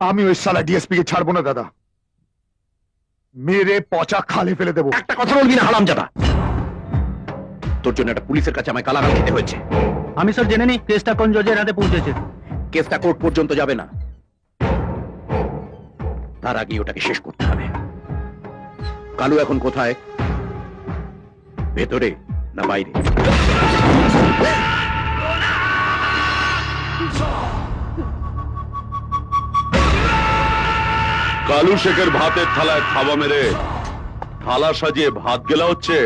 আমি ওই শালা ডিএসপি কে ছাড়বো না দাদা, মেরে পচা খালে ফেলে দেবো। একটা কথা বলবি না হারামজাদা, তোর জন্য একটা পুলিশের কাছে আমায় কালাগাল খেতে হয়েছে। আমি স্যার জেনে নি কেসটা কোন জজের হাতে পৌঁছেছে। কেসটা কোর্ট পর্যন্ত যাবে না, তার আগে ওটাকে শেষ করতে হবে। কালু এখন কোথায়, ভেতরে না বাইরে? কালু শেখের ভাতের থালায় থাবা মেরে থালা সাজিয়ে ভাত গেলা হচ্ছে।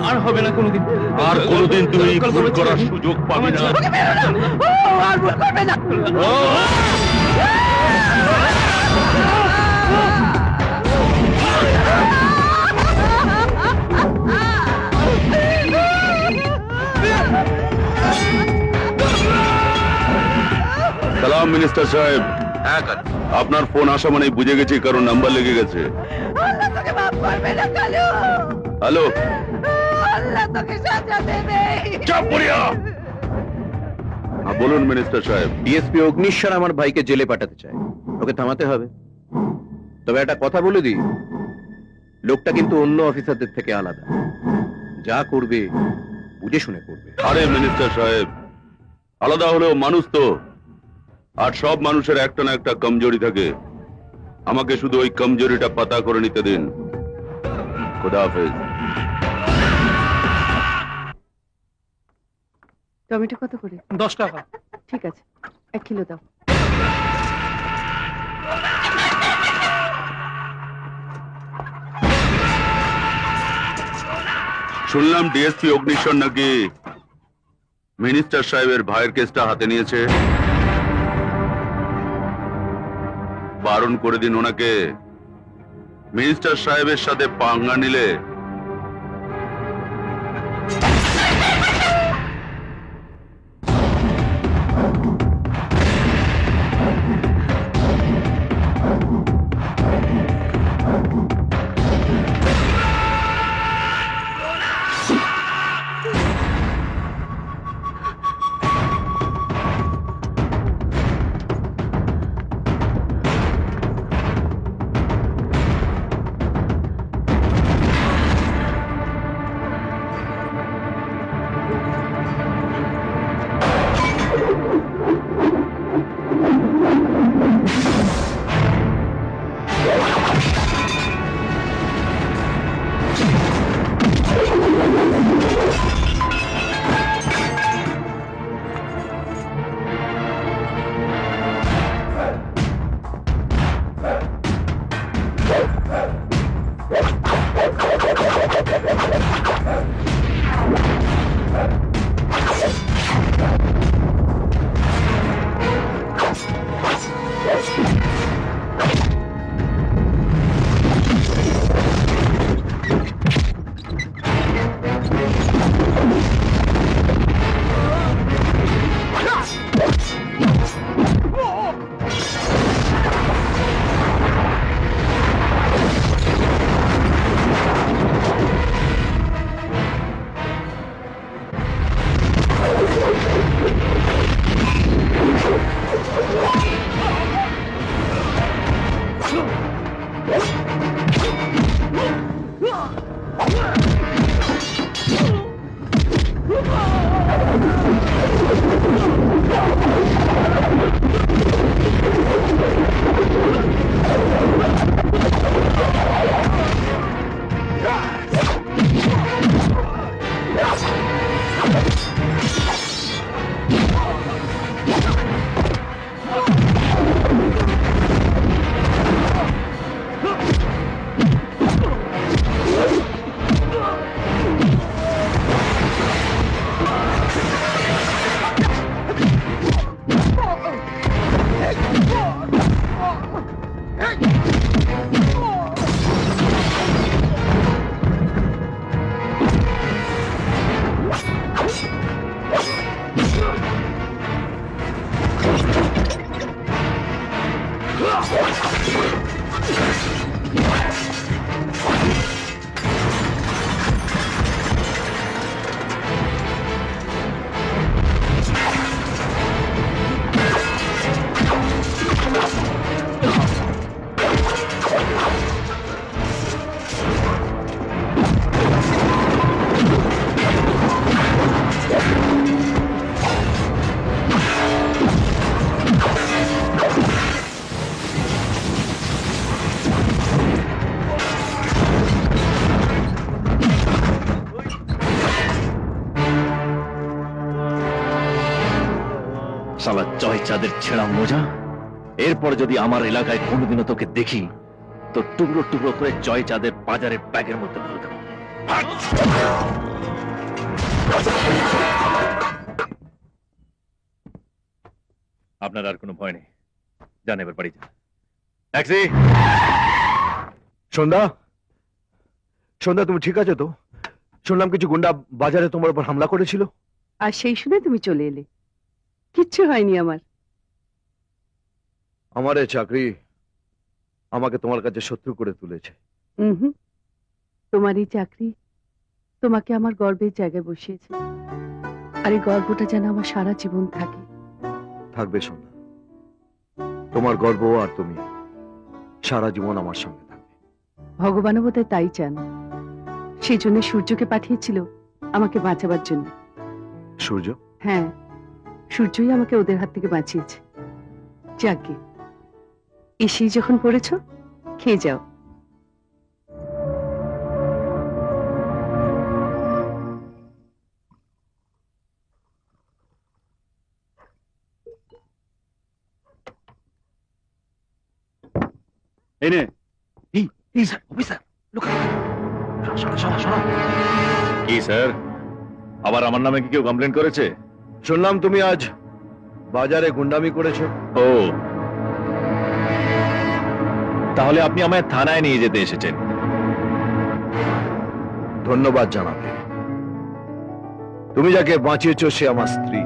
আর হবে না কোনোদিন, আর কোনোদিন তুমি ভুল করার সুযোগ পাবে না। সালাম মিনিস্টার সাহেব। হ্যাঁ, আপনার ফোন আসা মানে বুঝে গেছি কারণ নাম্বার লেগে গেছে। হ্যালো, বলুন মিনিস্টার সাহেব। ডিএসপি অগ্নিশ্বর আমার ভাইকে জেলে পাঠাতে চায়, ওকে থামাতে হবে। তবে একটা কথা বলে দিই, লোকটা কিন্তু অন্য অফিসারদের থেকে আলাদা, যা করবে বুঝে শুনে করবে। আরে মিনিস্টার সাহেব, আলাদা হলেও মানুষ তো, আর সব মানুষের একটা না একটা কমজোরি থাকে। আমাকে শুধু ওই কমজোরিটা পাতা করে নিতে দিন। খুদা হাফেজ। টমেটো কত করে? 10 টাকা। ঠিক আছে, 1 কিলো দাও। শুনলাম ডিএসপি অগ্নিশ্বর নাকি মিনিস্টার সাহেবের ভাইয়ের কেসটা হাতে নিয়েছে। বারণ করে দিন ওনাকে, মিনিস্টার সাহেবের সাথে পাঙ্গা নিলে শালা জয় চাঁদের ছেঁড়া মোজা, এরপর যদি আমার এলাকায় কোনোদিনও তোকে দেখি তো টুকরো টুকরো করে জয় চাঁদের বাজারের ব্যাগের মধ্যে ভরে দেবো। আপনার আর কোনো ভয় নেই, যান এবার বাড়ি যান। ট্যাক্সি। সন্ধ্যা, সন্ধ্যা তুমি ঠিক আছে তো? শুনলাম কিছু গুন্ডা বাজারে তোমার উপর হামলা করেছিল। আর সেই শুনে তুমি চলে এলে। কিচ্ছু হয়নি আমার। আমার এই চাকরি আমাকে তোমার কাছে শত্রু করে তুলেছে। হুম, তোমার এই চাকরি তোমাকে আমার গর্বের জায়গায় বসিয়েছে, আর এই গর্বটা যেন আমার সারা জীবন থাকে। থাকবে সন্ধ্যা, তোমার গর্ব আর তুমি সারা জীবন আমার সঙ্গে থাকবে। ভগবানও বোধহয় তাই চান, সেই জন্য সূর্যকে পাঠিয়েছিল আমাকে বাঁচাবার জন্য। সূর্য? হ্যাঁ, সূর্যই আমাকে ওদের হাত থেকে বাঁচিয়েছে। যাকে এসেই যখন পড়েছ, খেয়ে যাও। এনে কি স্যার, আবার আমার নামে কি কেউ কমপ্লেন করেছে? শুনলাম তুমি আজ বাজারে গুন্ডামি করেছো। ও, তাহলে আপনি আমায় থানায় নিয়ে যেতে এসেছেন। ধন্যবাদ জানাবে। তুমি যাকে বাঁচিয়েছো সে আমার স্ত্রী।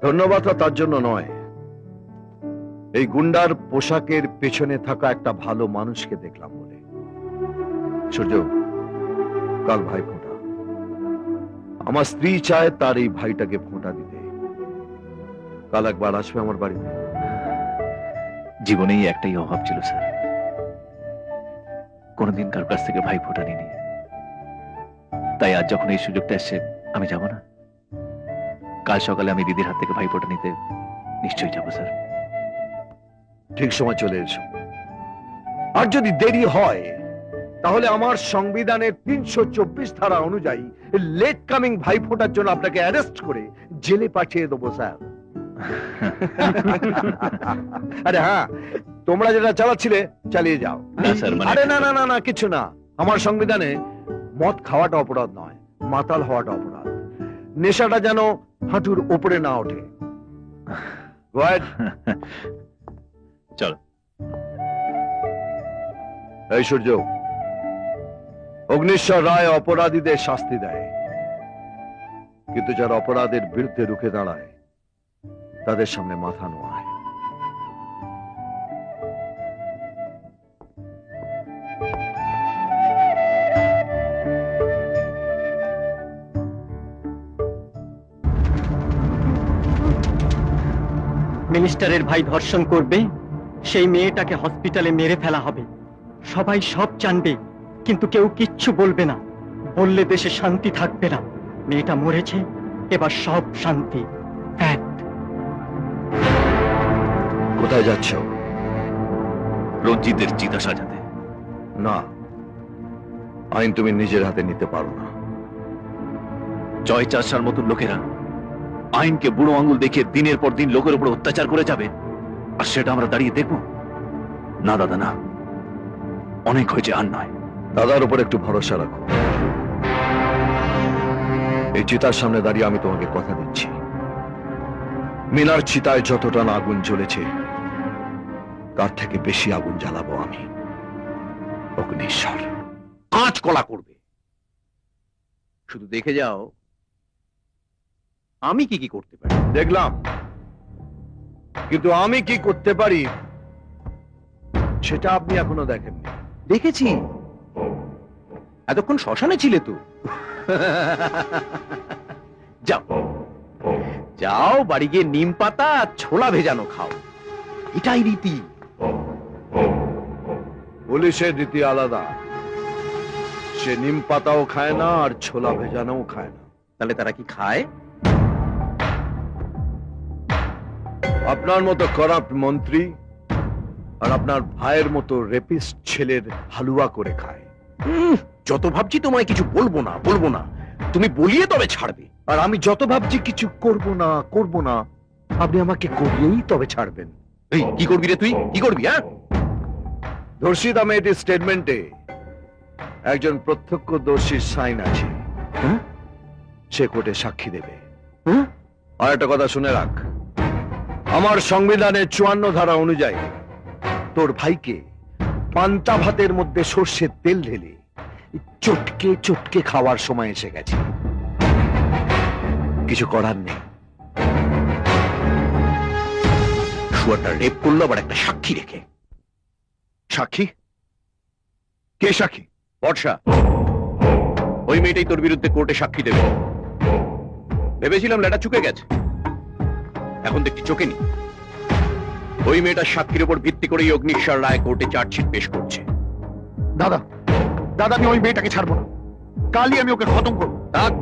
ধন্যবাদটা তার জন্য নয়, এই গুন্ডার পোশাকের পেছনে থাকা একটা ভালো মানুষকে দেখলাম বলে। সূর্য, কাল ভাই ফোঁটা, আমার স্ত্রী চায় তার এই ভাইটাকে ফোঁটা দিতে। কাল একবার আসবে আমার বাড়িতে। জীবনেই একটাই অভাব ছিল স্যার, কোনদিন কার কাছ থেকে ভাই ফোঁটা নিনি। তাই আজ যখন এই সুযোগটা এসছে, আমি যাব না? কাল সকালে আমি দিদির হাত থেকে ভাই ফোঁটা নিতে নিশ্চয়ই যাব স্যার। ঠিক সময় চলে এসো। আর যদি দেরি হয় তাহলে আমার সংবিধানের 324 ধারা অনুযায়ী লেট কামিং ভাই ফোঁটার জন্য আপনাকে অ্যারেস্ট করে জেলে পাঠিয়ে দেবো স্যার। আরে হ্যাঁ, তোমরা যেটা চালাচ্ছিলে চালিয়ে যাও। না স্যার, আরে না না না না, কিছু না। আমার সংবিধানে মদ খাওয়াটা অপরাধ নয়, মাতাল হওয়াটা অপরাধ। নেশাটা যেন হাঁটুর উপরে না ওঠে। Go ahead. চলো। এই সূর্য, অগ্নিশ্বর রায় অপরাধীদের শাস্তি দেয়, কিন্তু যারা অপরাধের বিরুদ্ধে রুখে দাঁড়ায় তাদের সামনে মাথা নোয়ায়। মিনিস্টারের ভাই ধর্ষণ করবে, সেই মেয়েটাকে হসপিটালে মেরে ফেলা হবে। সবাই সব জানবে, কিন্তু কেউ কিচ্ছু বলবে না। বললে দেশে শান্তি থাকবে না। মেয়েটা মরেছে, এবার সব শান্তি। ফ্যাক্ট। কোথায় যাচ্ছ? রঞ্জিতের চিতা সাজাতে। না, আইন তুমি নিজের হাতে নিতে পারো না। জয় চাষার মতো লোকেরা আইনকে বুড়ো আঙুল দেখিয়ে দিনের পর দিন লোকের উপর অত্যাচার করে যাবে, আর সেটা আমরা দাঁড়িয়ে দেখব? না দাদা, না, অনেক হয়েছে, আর নয়। দাদার উপর একটু ভরসা রাখো। এই চিতার সামনে দাঁড়িয়ে আমি তোমাকে কথা দিচ্ছি, মিনার চিতায় যতটা না আগুন জ্বলেছে তার থেকে বেশি আগুন জ্বালাবো আমি। অগ্নিশ্বর কাঁচ কলা করবে। শুধু দেখে যাও আমি কি কি করতে পারি। দেখলাম কিন্তু আমি কি করতে পারি সেটা আপনি এখনো দেখেননি। দেখেছি, এতক্ষণ শ্মশানে ছিলে তো। যাও যাও, বাড়ি গিয়ে নিম পাতা আর ছোলা ভেজানো খাও, এটাই রীতি। পুলিশের রীতি আলাদা, সে নিম পাতাও খায় না আর ছোলা ভেজানোও খায় না। তাহলে তারা কি খায়? আপনার মতো করাপ্ট মন্ত্রী আর আপনার ভাইয়ের মতো রেপিস্ট ছেলের হালুয়া করে খায়। যত ভাবছি তোমায় কিছু বলবো না, তুমি বলিয়ে তবে ছাড়বে। আর আমি যত ভাবছি কিছু করব না, আপনি আমাকে করিয়েই তবে ছাড়বেন। এই কি করবি রে তুই, কি করবি? হ্যাঁ, ধর্ষিত মেয়েটির স্টেটমেন্টে একজন প্রত্যক্ষদর্শীর সাইন আছে, সে কোর্টে সাক্ষী দেবে। আর একটা কথা শুনে রাখ, আমার সংবিধানের 54 ধারা অনুযায়ী তোর ভাইকে পান্তা ভাতের মধ্যে সর্ষের তেল ঢেলে চটকে চটকে খাওয়ার সময় এসে গেছে। কিছু করার নেই। শুয়ারটা রেপ করলো আবার একটা সাক্ষী রেখে। সাক্ষী? কে সাক্ষী? বর্ষা, ওই মেয়েটাই তোর বিরুদ্ধে কোর্টে সাক্ষী দেবে। ভেবেছিলাম লেটা চুকে গেছে, এখন দেখছি চোখে নি। ওই মেয়েটার সাক্ষীর উপর ভিত্তি করেই অগ্নিশ্বর রায় কোর্টে চার্জশিট পেশ করছে। দাদা, আমি ওই মেয়েটাকে ছাড়বো না, কালই আমি ওকে খতম করবো। থাক,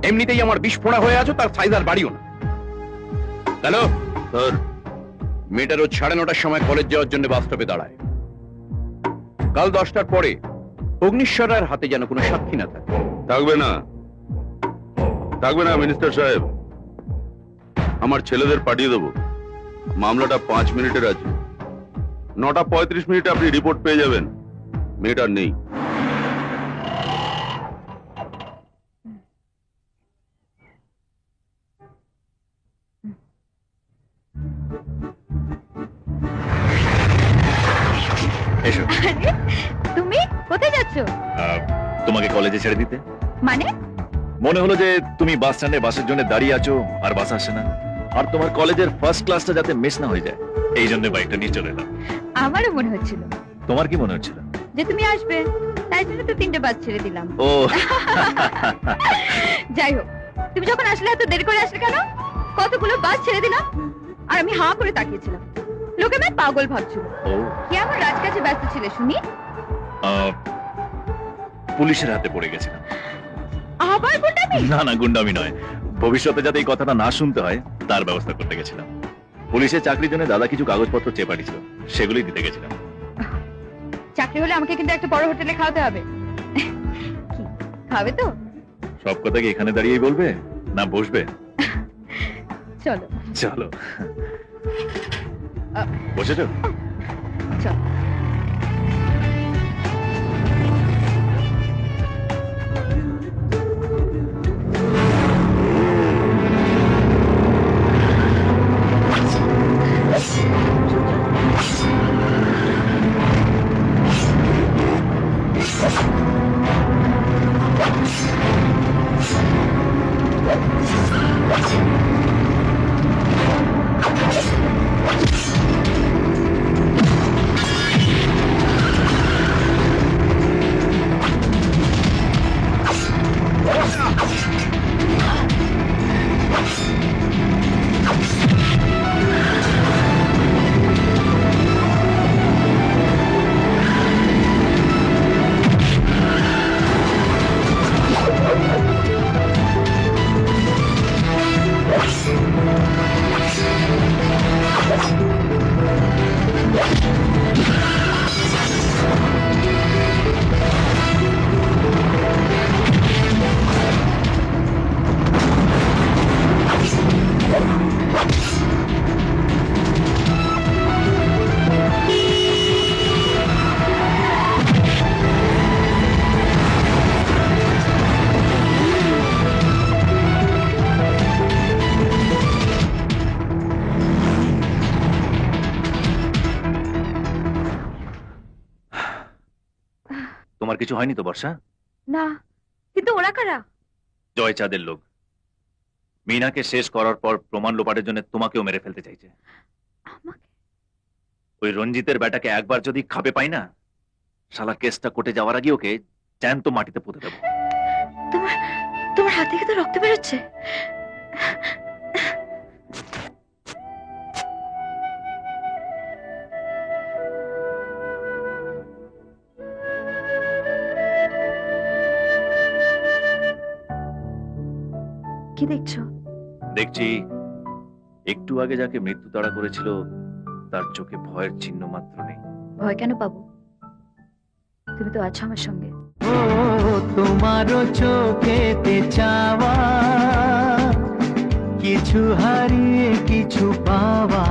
এমনিতেই আমার বিস্ফোরা হয়ে আছো, তার সাইজ আর বাড়িও না। হ্যালো স্যার, মেয়েটা রোজ 9:30টার সময় কলেজ যাওয়ার জন্য বাস স্টপে দাঁড়ায়। কাল 10টার পরে অগ্নিশ্বর রায়ের হাতে যেন কোনো সাক্ষী না থাকে। থাকবে না মিনিস্টার সাহেব, আমার ছেলেদের পাঠিয়ে দেবো। মামলাটা 5 মিনিটের আছে, 9:35 আপনি রিপোর্ট পেয়ে যাবেন। মেয়েটার নেই। এসো। আরে তুমি কোথায় যাচ্ছো? তোমাকে কলেজে ছেড়ে দিতে। মানে মনে হলো যে তুমি বাস স্ট্যান্ডে বাসের জন্য দাঁড়িয়ে আছো আর বাস আসে না, আর তোমার কলেজের ফার্স্ট ক্লাসটা যাতে মিস না হয়ে যায়, এই জন্য বাইকটা নিয়ে চলে এলাম। আমারও মনে হচ্ছিল তোমার কি মনে হচ্ছিল? যে তুমি আসবে, তাই জন্য তো 3টে বাস ছেড়ে দিলাম। ও যাই হোক, তুমি যখন আসলে এত দেরি করে আসলে কেন? কতগুলো বাস ছেড়ে দিলাম আর আমি হাঁ করে তাকিয়েছিলাম। লোকে আমায় পাগল ভাবছিল। ও কি আমার রাজকাজে ব্যস্ত ছিলে শুনি? পুলিশের হাতে পড়ে গেছিলাম। আবার গুন্ডামি? না গুন্ডামি নয়, ভবিষ্যতে যাতে এই কথাটা না শুনতে হয় তার ব্যবস্থা করতে গেছিলাম। পুলিশের চাকরির জন্য দাদা কিছু কাগজপত্র চেয়ে পাঠিয়েছিল, সেগুলোই দিতে গেছিলাম। চাকরি হলে আমাকে কিন্তু একটা বড় হোটেলে খাওয়াতে হবে। কি খাবে তো? সব কথা কি এখানে দাঁড়িয়েই বলবে, না বসবে? চলো চলো। বসেছো? চলো। তোমার কিছু হয়নি তো বর্ষা? না, কিন্তু ওরা কারা? জয় চাঁদের লোক। মিনাকে শেষ করার পর প্রমাণ লোপাটের জন্য তোমাকেও মেরে ফেলতে চাইছে। আমাকে? ওই রঞ্জিতের বেটাকে একবার যদি খাপে পাই না, শালা কেসটা কোর্টে যাওয়ার আগে ওকে জ্যান্ত মাটিতে পুঁতে দেবো। তোমার তোমার হাত থেকে তো রক্ত বেরোচ্ছে। কি দেখছো? দেখছি একটু আগে যাকে মৃত্যু তাড়া করেছিল তার চোখে ভয়ের চিহ্ন মাত্র নেই। ভয় কেন পাবো? তুমি তো আছো আমার সঙ্গে। ও তোমারও চোখেতে চাওয়া, কিছু হারিয়ে কিছু পাওয়া।